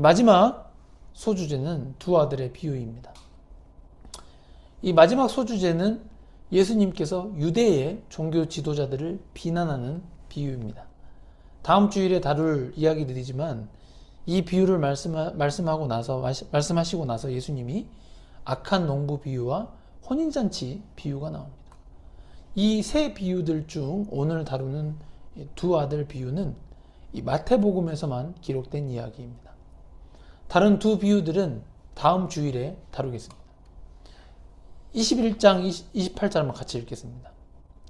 마지막 소주제는 두 아들의 비유입니다. 이 마지막 소주제는 예수님께서 유대의 종교 지도자들을 비난하는 비유입니다. 다음 주일에 다룰 이야기들이지만 이 비유를 말씀하시고 나서 예수님이 악한 농부 비유와 혼인잔치 비유가 나옵니다. 이 세 비유들 중 오늘 다루는 두 아들 비유는 이 마태복음에서만 기록된 이야기입니다. 다른 두 비유들은 다음 주일에 다루겠습니다. 21장 28절 한번 같이 읽겠습니다.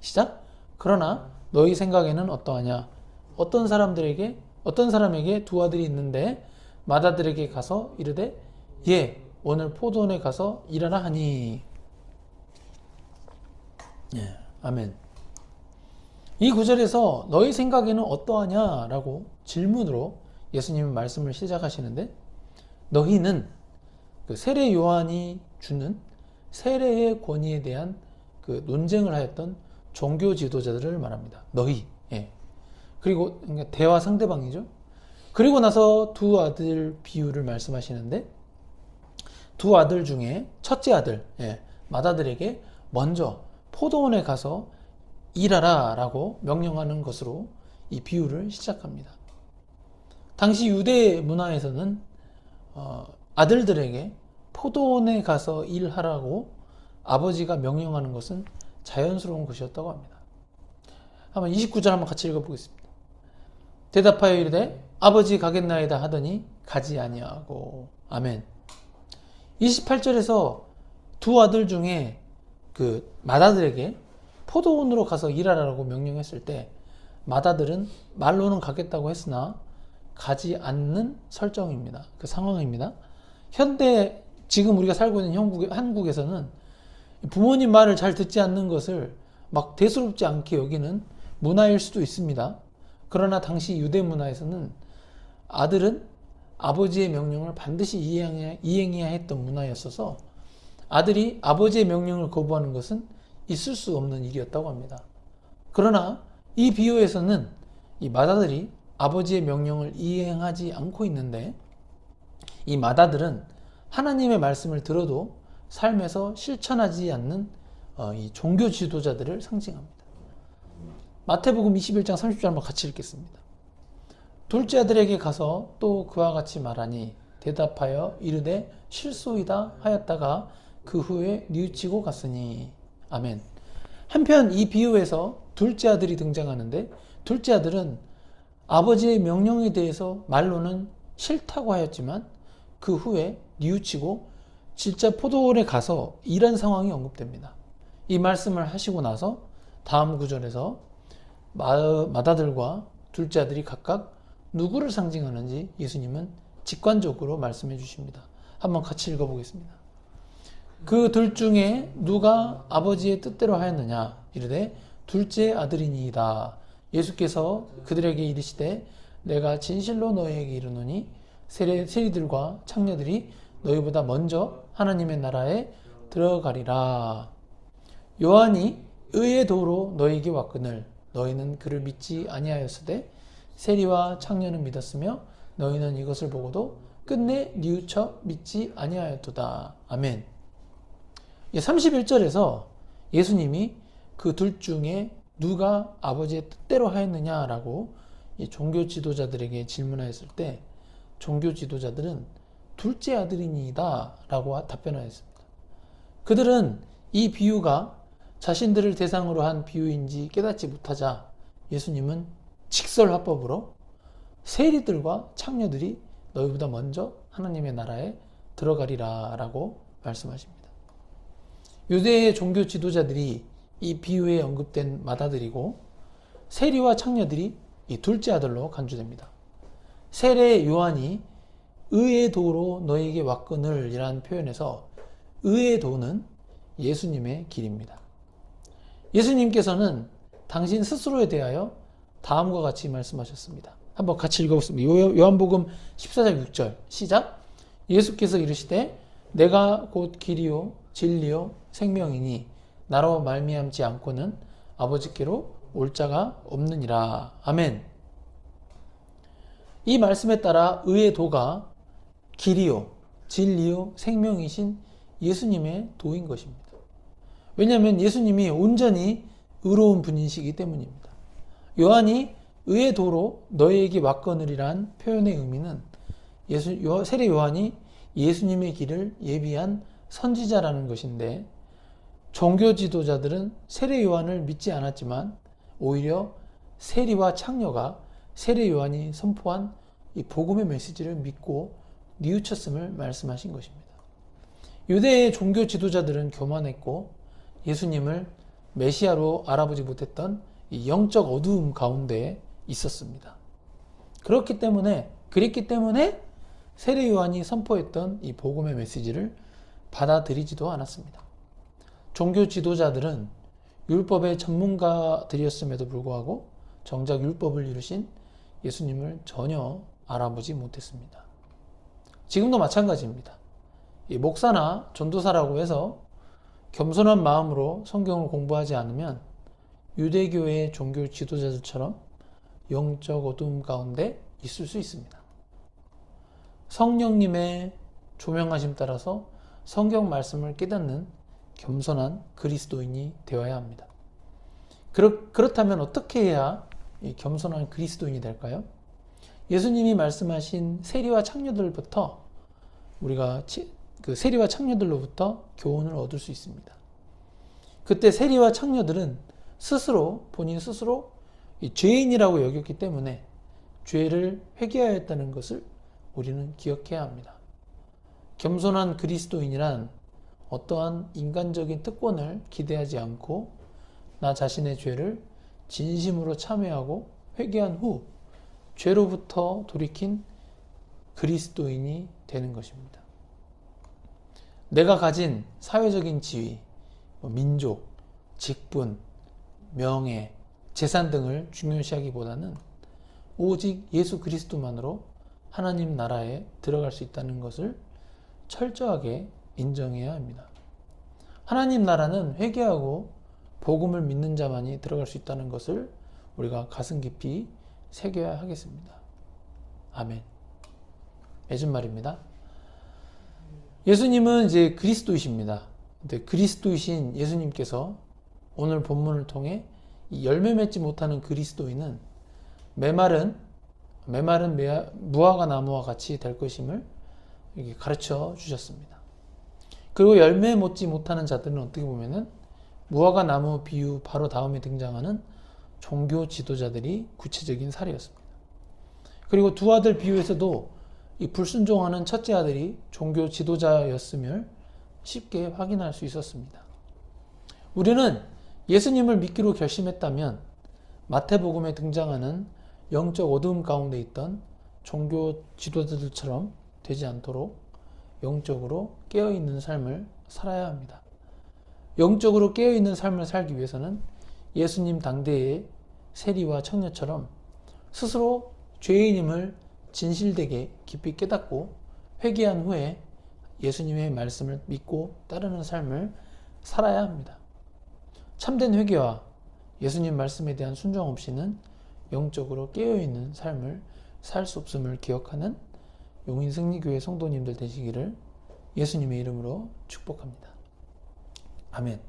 시작. 그러나 너희 생각에는 어떠하냐? 어떤 사람에게 두 아들이 있는데 맏아들에게 가서 이르되 예, 오늘 포도원에 가서 일하라 하니. 예, 아멘. 이 구절에서 너희 생각에는 어떠하냐? 라고 질문으로 예수님은 말씀을 시작하시는데, 너희는 그 세례 요한이 주는 세례의 권위에 대한 그 논쟁을 하였던 종교 지도자들을 말합니다. 너희. 예. 그리고 대화 상대방이죠. 그리고 나서 두 아들 비유를 말씀하시는데, 두 아들 중에 첫째 아들, 맏아들에게 먼저 포도원에 가서 일하라 라고 명령하는 것으로 이 비유를 시작합니다. 당시 유대 문화에서는 아들들에게 포도원에 가서 일하라고 아버지가 명령하는 것은 자연스러운 것이었다고 합니다. 한번 29절 한번 같이 읽어보겠습니다. 대답하여 이르되 아버지 가겠나이다 하더니 가지 아니하고. 아멘. 28절에서 두 아들 중에 그 맏아들에게 포도원으로 가서 일하라고 명령했을 때 맏아들은 말로는 가겠다고 했으나 가지 않는 설정입니다. 그 상황입니다. 현대 지금 우리가 살고 있는 한국에서는 부모님 말을 잘 듣지 않는 것을 막 대수롭지 않게 여기는 문화일 수도 있습니다. 그러나 당시 유대 문화에서는 아들은 아버지의 명령을 반드시 이행해야 했던 문화였어서 아들이 아버지의 명령을 거부하는 것은 있을 수 없는 일이었다고 합니다. 그러나 이 비유에서는 이 맏아들이 아버지의 명령을 이행하지 않고 있는데, 이 맏아들은 하나님의 말씀을 들어도 삶에서 실천하지 않는 이 종교 지도자들을 상징합니다. 마태복음 21장 30절 한번 같이 읽겠습니다. 둘째 아들에게 가서 또 그와 같이 말하니 대답하여 이르되 실소이다 하였다가 그 후에 뉘우치고 갔으니. 아멘. 한편 이 비유에서 둘째 아들이 등장하는데, 둘째 아들은 아버지의 명령에 대해서 말로는 싫다고 하였지만 그 후에 뉘우치고 진짜 포도원에 가서 일한 상황이 언급됩니다. 이 말씀을 하시고 나서 다음 구절에서 맏아들과 둘째 아들이 각각 누구를 상징하는지 예수님은 직관적으로 말씀해 주십니다. 한번 같이 읽어보겠습니다. 그 둘 중에 누가 아버지의 뜻대로 하였느냐? 이르되 둘째 아들이니이다. 예수께서 그들에게 이르시되 내가 진실로 너희에게 이르노니 세리들과 창녀들이 너희보다 먼저 하나님의 나라에 들어가리라. 요한이 의의 도로 너희에게 왔거늘 너희는 그를 믿지 아니하였으되 세리와 창녀는 믿었으며 너희는 이것을 보고도 끝내 뉘우쳐 믿지 아니하였도다. 아멘. 31절에서 예수님이 그 둘 중에 누가 아버지의 뜻대로 하였느냐라고 종교 지도자들에게 질문하였을 때 종교 지도자들은 둘째 아들이니이다 라고 답변하였습니다. 그들은 이 비유가 자신들을 대상으로 한 비유인지 깨닫지 못하자 예수님은 직설화법으로 세리들과 창녀들이 너희보다 먼저 하나님의 나라에 들어가리라 라고 말씀하십니다. 유대의 종교 지도자들이 이 비유에 언급된 맏아들이고 세리와 창녀들이 이 둘째 아들로 간주됩니다. 세례 요한이 의의 도로 너에게 왔거늘 이라는 표현에서 의의 도는 예수님의 길입니다. 예수님께서는 당신 스스로에 대하여 다음과 같이 말씀하셨습니다. 한번 같이 읽어보겠습니다. 요한복음 14장 6절 시작. 예수께서 이르시되 내가 곧 길이요 진리요 생명이니 나로 말미암지 않고는 아버지께로 올 자가 없느니라. 아멘. 이 말씀에 따라 의의 도가 길이요, 진리요, 생명이신 예수님의 도인 것입니다. 왜냐하면 예수님이 온전히 의로운 분이시기 때문입니다. 요한이 의의 도로 너희에게 왔거느리란 표현의 의미는 세례 요한이 예수님의 길을 예비한 선지자라는 것인데, 종교 지도자들은 세례 요한을 믿지 않았지만 오히려 세리와 창녀가 세례 요한이 선포한 이 복음의 메시지를 믿고 뉘우쳤음을 말씀하신 것입니다. 유대의 종교 지도자들은 교만했고 예수님을 메시아로 알아보지 못했던 이 영적 어두움 가운데 있었습니다. 그랬기 때문에 세례 요한이 선포했던 이 복음의 메시지를 받아들이지도 않았습니다. 종교 지도자들은 율법의 전문가들이었음에도 불구하고 정작 율법을 이루신 예수님을 전혀 알아보지 못했습니다. 지금도 마찬가지입니다. 이 목사나 전도사라고 해서 겸손한 마음으로 성경을 공부하지 않으면 유대교의 종교 지도자들처럼 영적 어두움 가운데 있을 수 있습니다. 성령님의 조명하심 따라서 성경 말씀을 깨닫는 겸손한 그리스도인이 되어야 합니다. 그렇다면 어떻게 해야 이 겸손한 그리스도인이 될까요? 예수님이 말씀하신 세리와 창녀들부터 우리가 그 세리와 창녀들로부터 교훈을 얻을 수 있습니다. 그때 세리와 창녀들은 본인 스스로 이 죄인이라고 여겼기 때문에 죄를 회개하였다는 것을 우리는 기억해야 합니다. 겸손한 그리스도인이란 어떠한 인간적인 특권을 기대하지 않고 나 자신의 죄를 진심으로 참회하고 회개한 후 죄로부터 돌이킨 그리스도인이 되는 것입니다. 내가 가진 사회적인 지위, 민족, 직분, 명예, 재산 등을 중요시하기보다는 오직 예수 그리스도만으로 하나님 나라에 들어갈 수 있다는 것을 철저하게 인정해야 합니다. 하나님 나라는 회개하고 복음을 믿는 자만이 들어갈 수 있다는 것을 우리가 가슴 깊이 새겨야 하겠습니다. 아멘. 맺은 말입니다. 예수님은 이제 그리스도이십니다. 근데 그리스도이신 예수님께서 오늘 본문을 통해 이 열매 맺지 못하는 그리스도인은 메마른 무화과 나무와 같이 될 것임을 이렇게 가르쳐 주셨습니다. 그리고 열매 맺지 못하는 자들은 어떻게 보면은 무화과 나무 비유 바로 다음에 등장하는 종교 지도자들이 구체적인 사례였습니다. 그리고 두 아들 비유에서도 이 불순종하는 첫째 아들이 종교 지도자였음을 쉽게 확인할 수 있었습니다. 우리는 예수님을 믿기로 결심했다면 마태복음에 등장하는 영적 어두움 가운데 있던 종교 지도자들처럼 되지 않도록 영적으로 깨어있는 삶을 살아야 합니다. 영적으로 깨어있는 삶을 살기 위해서는 예수님 당대의 세리와 청녀처럼 스스로 죄인임을 진실되게 깊이 깨닫고 회개한 후에 예수님의 말씀을 믿고 따르는 삶을 살아야 합니다. 참된 회개와 예수님 말씀에 대한 순종 없이는 영적으로 깨어있는 삶을 살 수 없음을 기억하는 용인승리교회 성도님들 되시기를 예수님의 이름으로 축복합니다. 아멘.